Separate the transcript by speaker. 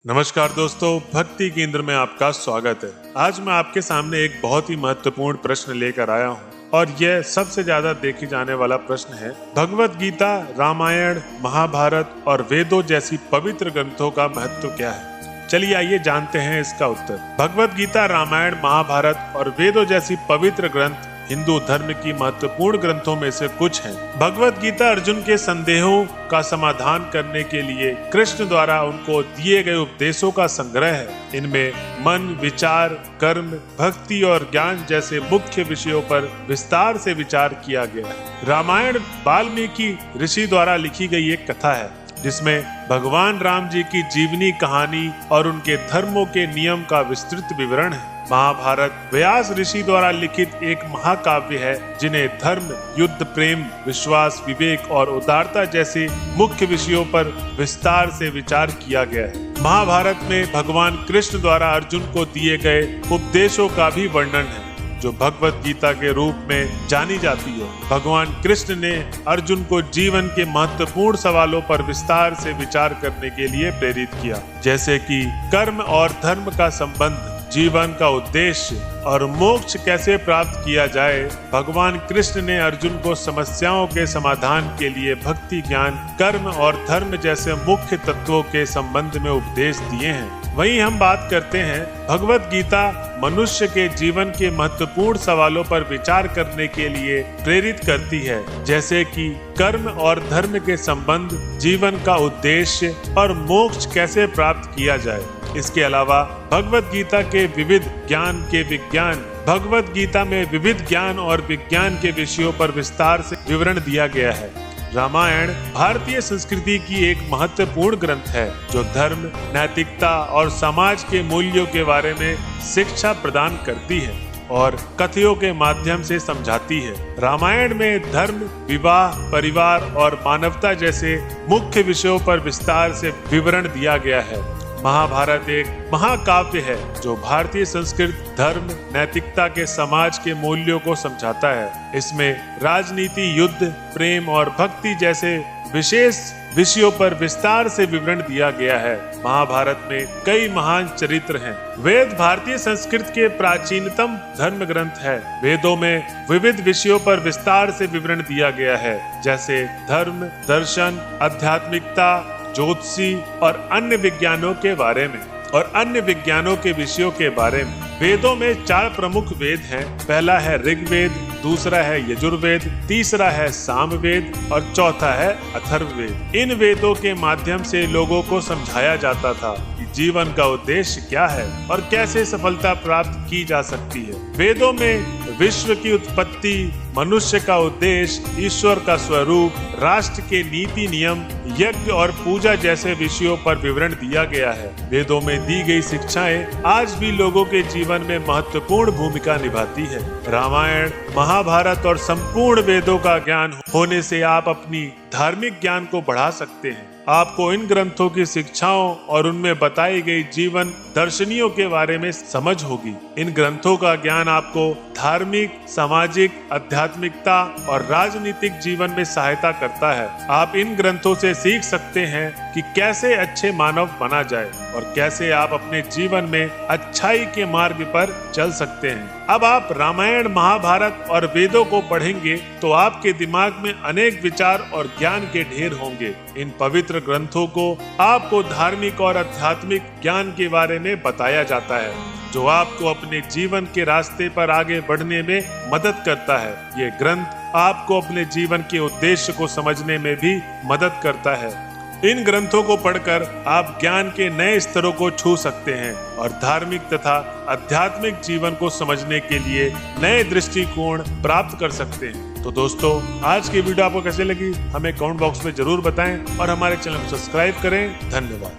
Speaker 1: नमस्कार दोस्तों, भक्ति केंद्र में आपका स्वागत है। आज मैं आपके सामने एक बहुत ही महत्वपूर्ण प्रश्न लेकर आया हूँ और यह सबसे ज्यादा देखे जाने वाला प्रश्न है। भगवत गीता, रामायण, महाभारत और वेदों जैसी पवित्र ग्रंथों का महत्व क्या है? चलिए आइए जानते हैं इसका उत्तर। भगवत गीता, रामायण, महाभारत और वेदों जैसी पवित्र ग्रंथ हिंदू धर्म की महत्वपूर्ण ग्रंथों में से कुछ हैं। भगवत गीता अर्जुन के संदेहों का समाधान करने के लिए कृष्ण द्वारा उनको दिए गए उपदेशों का संग्रह है। इनमें मन, विचार, कर्म, भक्ति और ज्ञान जैसे मुख्य विषयों पर विस्तार से विचार किया गया है। रामायण वाल्मीकि ऋषि द्वारा लिखी गई एक कथा है जिसमें भगवान राम जी की जीवनी कहानी और उनके धर्मों के नियम का विस्तृत विवरण है। महाभारत व्यास ऋषि द्वारा लिखित एक महाकाव्य है जिन्हें धर्म, युद्ध, प्रेम, विश्वास, विवेक और उदारता जैसे मुख्य विषयों पर विस्तार से विचार किया गया है। महाभारत में भगवान कृष्ण द्वारा अर्जुन को दिए गए उपदेशों का भी वर्णन है जो भगवत गीता के रूप में जानी जाती है। भगवान कृष्ण ने अर्जुन को जीवन के महत्वपूर्ण सवालों पर विस्तार से विचार करने के लिए प्रेरित किया, जैसे कि कर्म और धर्म का संबंध, जीवन का उद्देश्य और मोक्ष कैसे प्राप्त किया जाए। भगवान कृष्ण ने अर्जुन को समस्याओं के समाधान के लिए भक्ति, ज्ञान, कर्म और धर्म जैसे मुख्य तत्वों के संबंध में उपदेश दिए हैं। वहीं हम बात करते हैं, भगवत गीता मनुष्य के जीवन के महत्वपूर्ण सवालों पर विचार करने के लिए प्रेरित करती है, जैसे कि कर्म और धर्म के संबंध, जीवन का उद्देश्य और मोक्ष कैसे प्राप्त किया जाए। इसके अलावा भगवत गीता के भगवत गीता में विविध ज्ञान और विज्ञान के विषयों पर विस्तार से विवरण दिया गया है। रामायण भारतीय संस्कृति की एक महत्वपूर्ण ग्रंथ है जो धर्म, नैतिकता और समाज के मूल्यों के बारे में शिक्षा प्रदान करती है और कथाओं के माध्यम से समझाती है। रामायण में धर्म, विवाह, परिवार और मानवता जैसे मुख्य विषयों पर विस्तार से विवरण दिया गया है। महाभारत एक महाकाव्य है जो भारतीय संस्कृति, धर्म, नैतिकता के समाज के मूल्यों को समझाता है। इसमें राजनीति, युद्ध, प्रेम और भक्ति जैसे विशेष विषयों पर विस्तार से विवरण दिया गया है। महाभारत में कई महान चरित्र हैं। वेद भारतीय संस्कृति के प्राचीनतम धर्म ग्रंथ है। वेदों में विविध विषयों पर विस्तार से विवरण दिया गया है, जैसे धर्म, दर्शन, आध्यात्मिकता, ज्योतिषी और अन्य विज्ञानों के विषयों के बारे में। वेदों में 4 प्रमुख वेद हैं। पहला है ऋग्वेद, दूसरा है यजुर्वेद, तीसरा है सामवेद और चौथा है अथर्ववेद। इन वेदों के माध्यम से लोगों को समझाया जाता था कि जीवन का उद्देश्य क्या है और कैसे सफलता प्राप्त की जा सकती है। वेदों में विश्व की उत्पत्ति, मनुष्य का उद्देश्य, ईश्वर का स्वरूप, राष्ट्र के नीति नियम, यज्ञ और पूजा जैसे विषयों पर विवरण दिया गया है। वेदों में दी गई शिक्षाएं आज भी लोगों के जीवन में महत्वपूर्ण भूमिका निभाती है। रामायण, महाभारत और संपूर्ण वेदों का ज्ञान होने से आप अपनी धार्मिक ज्ञान को बढ़ा सकते हैं। आपको इन ग्रंथों की शिक्षाओं और उनमें बताई गई जीवन दर्शनियों के बारे में समझ होगी। इन ग्रंथों का ज्ञान आपको धार्मिक, सामाजिक, आध्यात्मिकता और राजनीतिक जीवन में सहायता करता है। आप इन ग्रंथों से सीख सकते हैं कि कैसे अच्छे मानव बना जाए और कैसे आप अपने जीवन में अच्छाई के मार्ग पर चल सकते हैं। अब आप रामायण, महाभारत और वेदों को पढ़ेंगे तो आपके दिमाग में अनेक विचार और ज्ञान के ढेर होंगे। इन पवित्र ग्रंथों को आपको धार्मिक और आध्यात्मिक ज्ञान के बारे में बताया जाता है जो आपको अपने जीवन के रास्ते पर आगे बढ़ने में मदद करता है। ये ग्रंथ आपको अपने जीवन के उद्देश्य को समझने में भी मदद करता है। इन ग्रंथों को पढ़कर आप ज्ञान के नए स्तरों को छू सकते हैं और धार्मिक तथा आध्यात्मिक जीवन को समझने के लिए नए दृष्टिकोण प्राप्त कर सकते हैं। तो दोस्तों, आज की वीडियो आपको कैसे लगी हमें कमेंट बॉक्स में जरूर बताएं और हमारे चैनल को सब्सक्राइब करें। धन्यवाद।